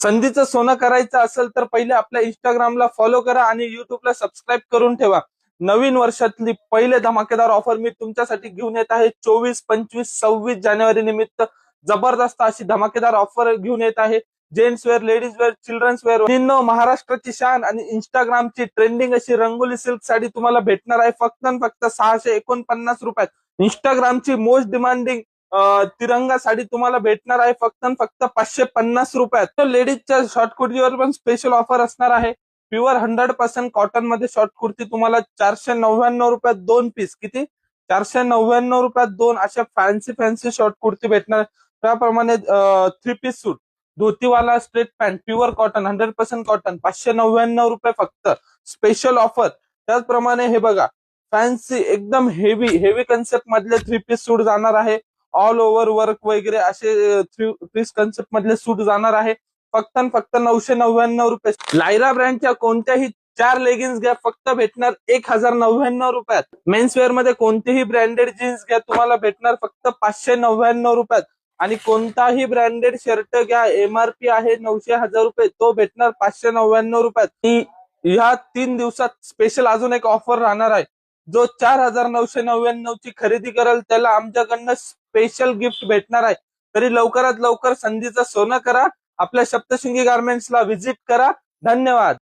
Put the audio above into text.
संधीचं सोनं करायचं असेल तर पहिले आपल्या इंस्टाग्रामला फॉलो करा आणि युट्यूबला सबस्क्राईब करून ठेवा। नवीन वर्षातली पहिले धमाकेदार ऑफर मी तुमच्यासाठी घेऊन येत आहे। 24, 25, 26 जानेवारी निमित्त जबरदस्त अशी धमाकेदार ऑफर घेऊन येत आहे। Gents wear, ladies wear, children's wear, महाराष्ट्राची शान आणि इंस्टाग्रामची ट्रेंडिंग अशी रंगोली सिल्क साडी तुम्हाला भेटणार आहे फक्त आणि फक्त 649 रुपयात। इंस्टाग्रामची मोस्ट डिमांडिंग तिरंगा साडी तुम्हाला भेटणार आहे फक्त आणि फक्त 550 रुपयात। तर लेडीजच्या शॉर्ट कुर्तीवर पण स्पेशल ऑफर असणार आहे। प्युअर 100% कॉटन मध्ये शॉर्ट कुर्ती तुम्हाला 499 रुपयात 2 पीस, किती 499 रुपयात 2 अशा फॅन्सी शॉर्ट कुर्ती भेटणार। त्याप्रमाणे 3 पीस सूट, धोतीवाला straight pant, pure cotton 100% cotton 599 रुपये फक्त स्पेशल ऑफर। त्याचप्रमाणे हे बघा फॅन्सी एकदम हेवी कन्सेप्ट मधले 3 पीस सूट जाणार आहे। ऑल ओव्हर वर्क वगैरे असे 3 पीस कन्सेप्ट मधले सूट जाणार आहे फक्त आणि फक्त 999 रुपये। लायरा ब्रँडच्या कोणत्याही 4 लेगिन्स घ्या फक्त भेटणार 1099 रुपयात। मेन्स वेअर मध्ये कोणतीही ब्रँडेड जीन्स घ्या तुम्हाला भेटणार फक्त 599 रुपयात। आणि कोणताही ब्रँडेड शर्ट घ्या एमआरपी आहे 900,000 रुपये, तो भेटणार 599 रुपयात। ह्या 3 दिवसात स्पेशल अजून एक ऑफर राहणार आहे। जो 4,999 ची खरेदी करेल त्याला आमच्याकडनं स्पेशल गिफ्ट भेटणार आहे। तरी लवकरात लवकर संधीचं सोनं करा, आपल्या सप्तशृंगी गारमेंट्सला व्हिजिट करा। धन्यवाद।